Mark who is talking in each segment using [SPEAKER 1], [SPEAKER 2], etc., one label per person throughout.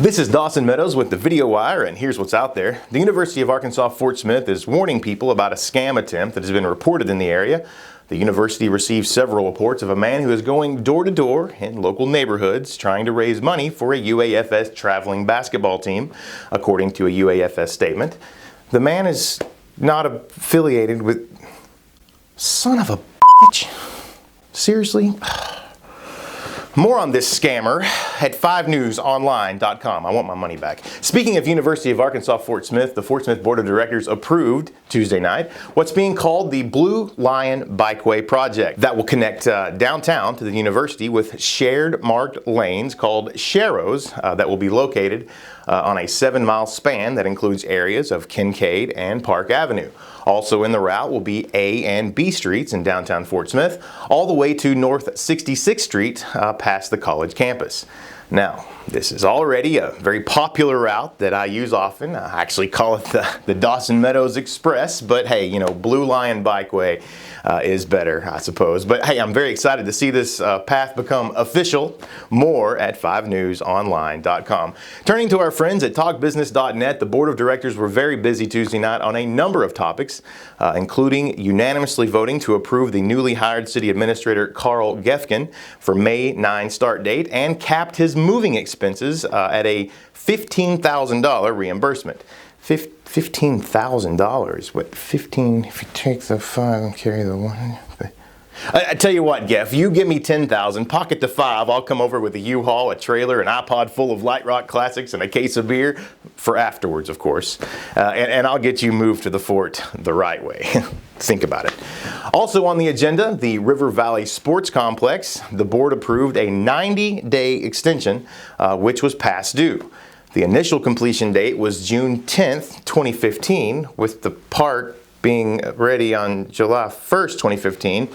[SPEAKER 1] This is Dawson Meadows with the Video Wire, and here's what's out there. The University of Arkansas Fort Smith is warning people about a scam attempt that has been reported in the area. The university received several reports of a man who is going door to door in local neighborhoods trying to raise money for a UAFS traveling basketball team, according to a UAFS statement. The man is not affiliated with... Son of a bitch. Seriously? More on this scammer at 5newsonline.com. I want my money back. Speaking of University of Arkansas Fort Smith, the Fort Smith Board of Directors approved Tuesday night what's being called the Blue Lion Bikeway Project that will connect downtown to the university with shared marked lanes called sharrows that will be located on a 7-mile span that includes areas of Kincaid and Park Avenue. Also in the route will be A and B streets in downtown Fort Smith, all the way to North 66th Street past the college campus. Now, this is already a very popular route that I use often. I actually call it the Dawson Meadows Express, but hey, you know, Blue Lion Bikeway is better, I suppose. But hey, I'm very excited to see this path become official. More at 5newsonline.com. Turning to our friends at talkbusiness.net, the board of directors were very busy Tuesday night on a number of topics, including unanimously voting to approve the newly hired city administrator Carl Gefkin for May 9 start date and capped his moving expenses at a $15,000 reimbursement. $15,000. What, 15, if you take the 5 and carry the 1. I tell you what, Geff, you give me 10,000, pocket the 5, I'll come over with a U-Haul, a trailer, an iPod full of Light Rock classics, and a case of beer, for afterwards, of course. And I'll get you moved to the fort the right way. Think about it. Also on the agenda, the River Valley Sports Complex. The board approved a 90-day extension, which was past due. The initial completion date was June 10th, 2015, with the park being ready on July 1st, 2015.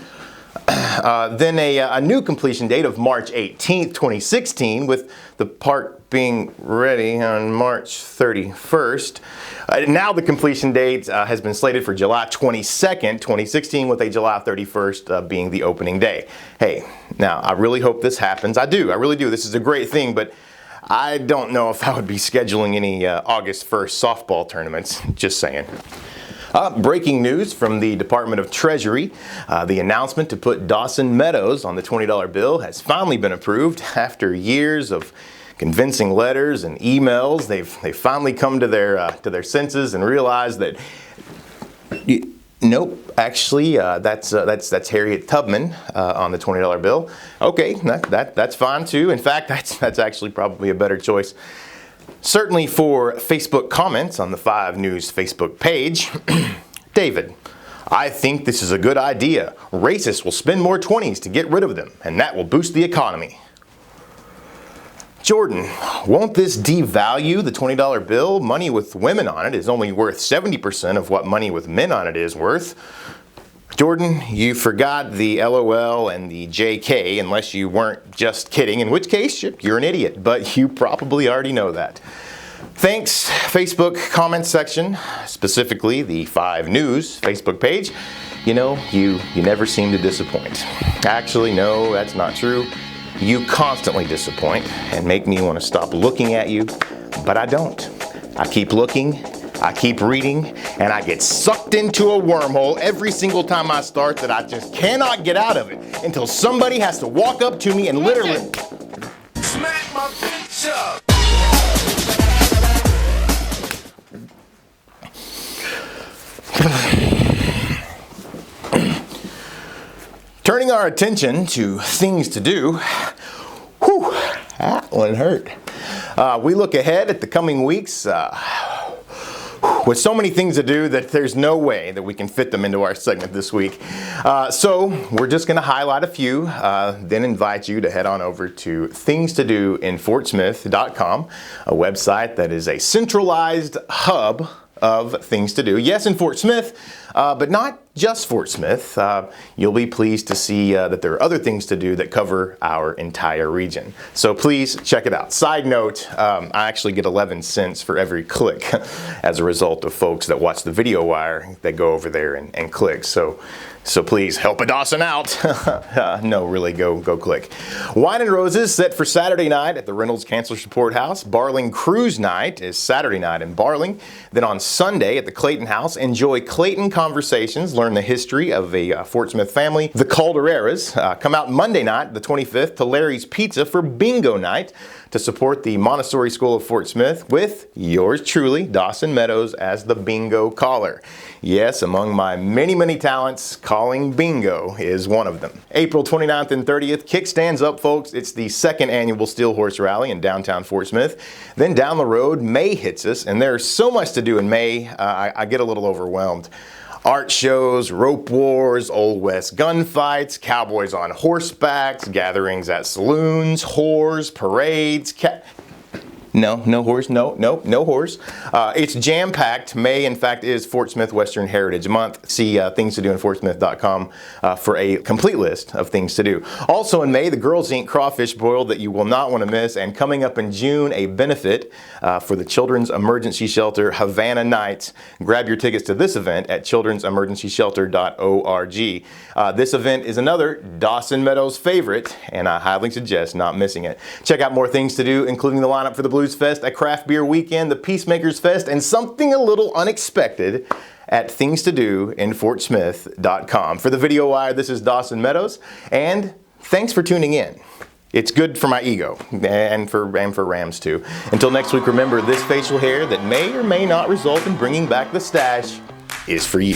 [SPEAKER 1] Then a new completion date of March 18th, 2016, with the park being ready on March 31st. Now the completion date has been slated for July 22nd, 2016, with a July 31st being the opening day. Hey, now I really hope this happens. I really do. This is a great thing, but I don't know if I would be scheduling any August 1st softball tournaments. Just saying. Breaking news from the Department of Treasury. The announcement to put Dawson Meadows on the $20 bill has finally been approved. After years of convincing letters and emails, they've finally come to their senses and realized that nope, actually that's Harriet Tubman on the $20 bill. Okay, that's fine too. In fact, that's actually probably a better choice. Certainly for Facebook comments on the 5 News Facebook page. David, I think this is a good idea. Racists will spend more 20s to get rid of them, and that will boost the economy. Jordan, won't this devalue the $20 bill? Money with women on it is only worth 70% of what money with men on it is worth. Jordan, you forgot the LOL and the JK unless you weren't just kidding, in which case you're an idiot, but you probably already know that. Thanks, Facebook comment section, specifically the 5 News Facebook page. You know, you never seem to disappoint. Actually, no, that's not true. You constantly disappoint and make me want to stop looking at you, but I don't. I keep looking, I keep reading, and I get sucked into a wormhole every single time I start that I just cannot get out of it until somebody has to walk up to me and literally smack my bitch up. Turning our attention to things to do. Whew, that one hurt. We look ahead at the coming weeks with so many things to do that there's no way that we can fit them into our segment this week. So we're just going to highlight a few, then invite you to head on over to thingstodoinfortsmith.com, a website that is a centralized hub of things to do. Yes, in Fort Smith, but not just Fort Smith. You'll be pleased to see that there are other things to do that cover our entire region. So please check it out. Side note, I actually get 11 cents for every click as a result of folks that watch the Video Wire that go over there and click. So So please help a Dawson out. No, really, go click. Wine and Roses set for Saturday night at the Reynolds Cancer Support House. Barling Cruise Night is Saturday night in Barling. Then on Sunday at the Clayton House, enjoy Clayton Conversations, learn the history of a Fort Smith family. The Caldereras come out Monday night, the 25th, to Larry's Pizza for Bingo Night to support the Montessori School of Fort Smith with yours truly, Dawson Meadows, as the bingo caller. Yes, among my many talents, calling bingo is one of them. April 29th and 30th, kickstands up, folks. It's the second annual Steel Horse Rally in downtown Fort Smith. Then down the road, May hits us, and there's so much to do in May, I get a little overwhelmed. Art shows, rope wars, Old West gunfights, cowboys on horsebacks, gatherings at saloons, whores, parades, No horse. It's jam-packed. May, in fact, is Fort Smith Western Heritage Month. See things to do in fortsmith.com for a complete list of things to do. Also in May, the Girls Inc. Crawfish Boil that you will not want to miss. And coming up in June, a benefit for the Children's Emergency Shelter HAVANA Nights. Grab your tickets to this event at children'semergencyshelter.org. This event is another Dawson Meadows favorite, and I highly suggest not missing it. Check out more things to do, including the lineup for the Blues Fest, a craft beer weekend, the Peacemakers Fest, and something a little unexpected at thingstodoinfortsmith.com. For the Video Wire, this is Dawson Meadows, and thanks for tuning in. It's good for my ego, and for Rams too. Until next week, remember, this facial hair that may or may not result in bringing back the stash is for you.